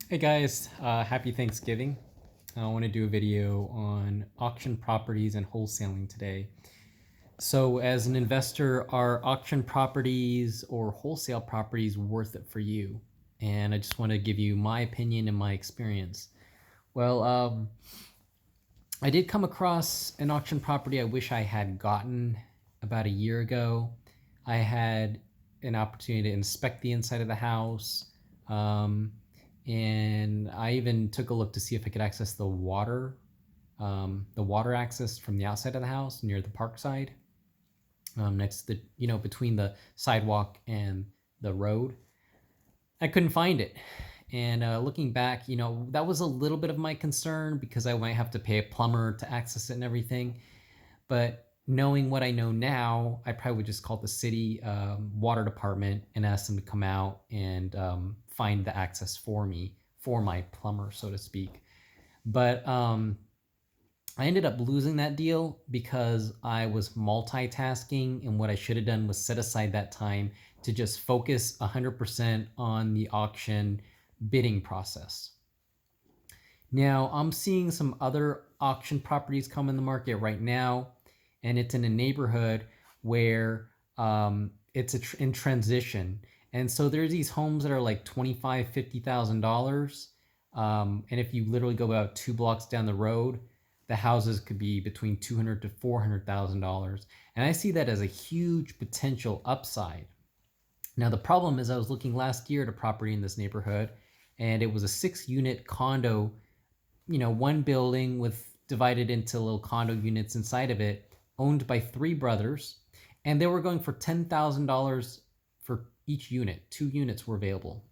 Hey guys, happy Thanksgiving. I want to do a video on auction properties and wholesaling today. So, as an investor, are auction properties or wholesale properties worth it for you? And I just want to give you my opinion and my experience. Well, I did come across an auction property I wish I had gotten about a year ago. I had an opportunity to inspect the inside of the house. Um, and I even took a look to see if I could access the water access from the outside of the house near the park side, next to between the sidewalk and the road. I couldn't find it. And looking back, that was a little bit of my concern because I might have to pay a plumber to access it and everything. But knowing what I know now, I probably would just call the city water department and ask them to come out and find the access for me, for my plumber, so to speak. But I ended up losing that deal because I was multitasking, and what I should have done was set aside that time to just focus 100% on the auction bidding process. Now, I'm seeing some other auction properties come in the market right now, and it's in a neighborhood where it's in transition. And so there's these homes that are like $25,000, $50,000. And if you literally go about 2 blocks down the road, the houses could be between $200,000 to $400,000. And I see that as a huge potential upside. Now, the problem is I was looking last year at a property in this neighborhood, and it was a 6 unit condo, one building with divided into little condo units inside of it, owned by three brothers, and they were going for $10,000 for each unit. 2 units were available.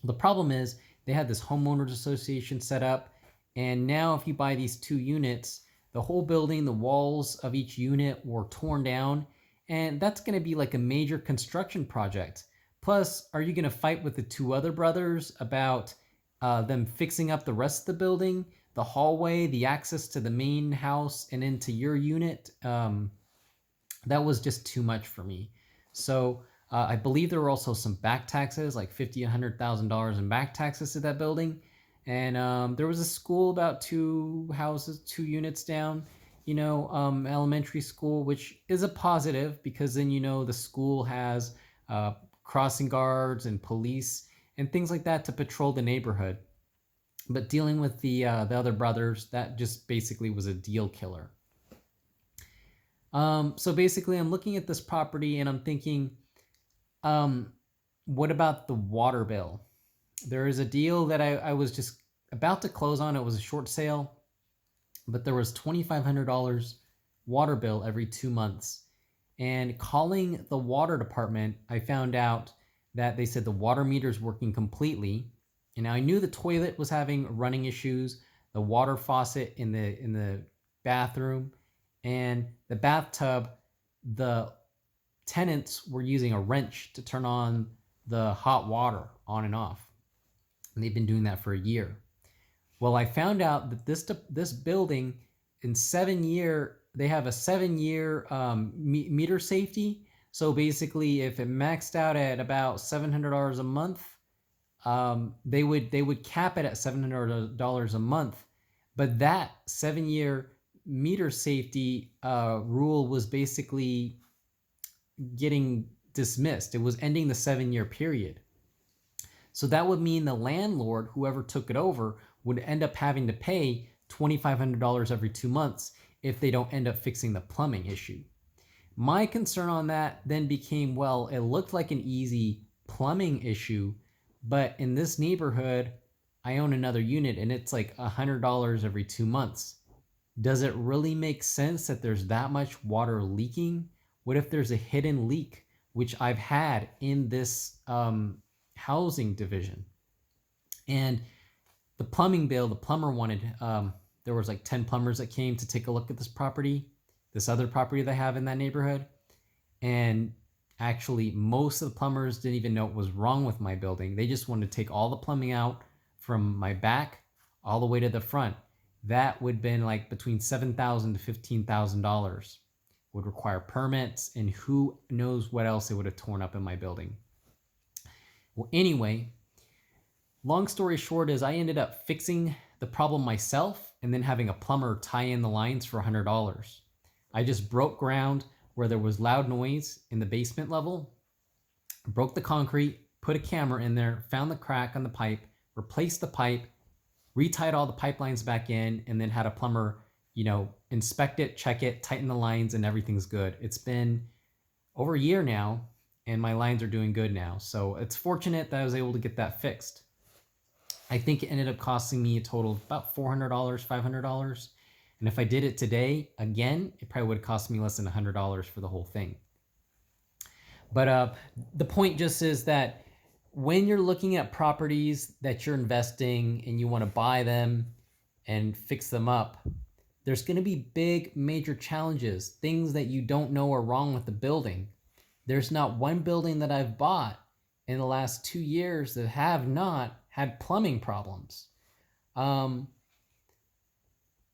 The problem is they had this homeowners association set up, and now if you buy these 2 units, the whole building, the walls of each unit were torn down, and that's going to be like a major construction project. Plus, are you going to fight with the two other brothers about them fixing up the rest of the building, the hallway, the access to the main house, and into your unit? That was just too much for me. So I believe there were also some back taxes, like $50,000 and $100,000 in back taxes to that building. And there was a school about 2 houses, 2 units down, elementary school, which is a positive because then the school has crossing guards and police and things like that to patrol the neighborhood. But dealing with the other brothers, that just basically was a deal killer. So basically, I'm looking at this property and I'm thinking, what about the water bill? There is a deal that I was just about to close on. It was a short sale, but there was $2,500 water bill every 2 months. And calling the water department, I found out that they said the water meter is working completely. And now I knew the toilet was having running issues, the water faucet in the bathroom, and the bathtub. The tenants were using a wrench to turn on the hot water on and off. And they've been doing that for a year. Well, I found out that this building in 7 year, they have a 7 year meter safety. So basically, if it maxed out at about $700 a month, they would cap it at $700 a month. But that 7 year meter safety rule was basically getting dismissed. It was ending the 7 year period. So that would mean the landlord, whoever took it over, would end up having to pay $2,500 every 2 months if they don't end up fixing the plumbing issue. My concern on that then became, well, it looked like an easy plumbing issue, but in this neighborhood, I own another unit and it's like $100 every 2 months. Does it really make sense that there's that much water leaking? What if there's a hidden leak, which I've had in this housing division? And the plumbing bill, the plumber wanted, there was like 10 plumbers that came to take a look at this property, this other property they have in that neighborhood. And actually, most of the plumbers didn't even know what was wrong with my building. They just wanted to take all the plumbing out from my back all the way to the front. That would have been like between $7,000 to $15,000. Would require permits, and who knows what else it would have torn up in my building. Well, anyway, Long story short is I ended up fixing the problem myself and then having a plumber tie in the lines for $100. I just broke ground where there was loud noise in the basement level, broke the concrete, put a camera in there, found the crack on the pipe, replaced the pipe, retied all the pipelines back in, and then had a plumber, inspect it, check it, tighten the lines, and everything's good. It's been over a year now, and my lines are doing good now. So it's fortunate that I was able to get that fixed. I think it ended up costing me a total of about $400, $500. And if I did it today, again, it probably would have cost me less than $100 for the whole thing. But the point just is that when you're looking at properties that you're investing and you want to buy them and fix them up, there's going to be big major challenges, things that you don't know are wrong with the building. There's not one building that I've bought in the last 2 years that have not had plumbing problems.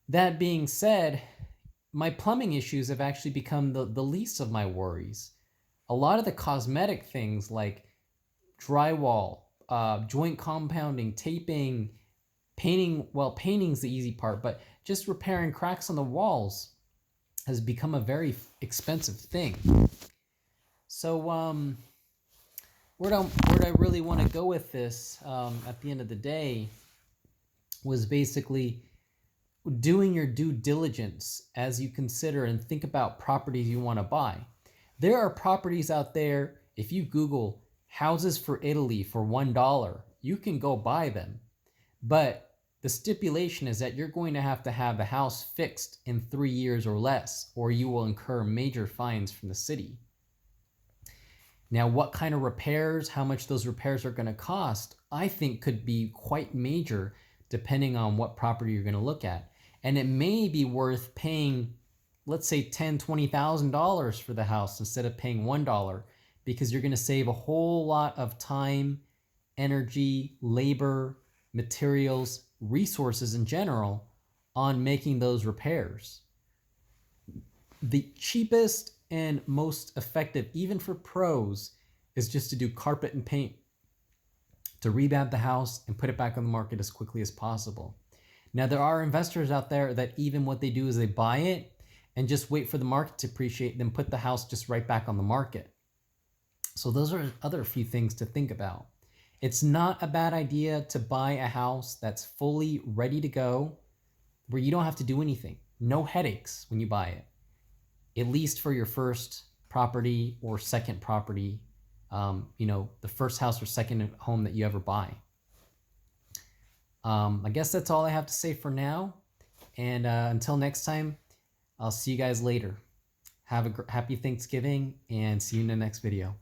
That being said, my plumbing issues have actually become the least of my worries. A lot of the cosmetic things like drywall, joint compounding, taping, painting, well, painting's the easy part, but just repairing cracks on the walls has become a very expensive thing. So where I really want to go with this at the end of the day was basically doing your due diligence as you consider and think about properties you want to buy. There are properties out there, if you Google houses for Italy for $1, you can go buy them. But the stipulation is that you're going to have the house fixed in 3 years or less, or you will incur major fines from the city. Now, what kind of repairs, how much those repairs are going to cost, I think could be quite major depending on what property you're going to look at. And it may be worth paying, let's say $10,000, $20,000 for the house instead of paying $1, because you're going to save a whole lot of time, energy, labor, materials, resources in general on making those repairs. The cheapest and most effective, even for pros, is just to do carpet and paint, to revamp the house and put it back on the market as quickly as possible. Now, there are investors out there that even what they do is they buy it and just wait for the market to appreciate, then put the house just right back on the market. So those are other few things to think about. It's not a bad idea to buy a house that's fully ready to go, where you don't have to do anything. No headaches when you buy it, at least for your first property or second property, the first house or second home that you ever buy. I guess that's all I have to say for now. And until next time, I'll see you guys later. Have a happy Thanksgiving and see you in the next video.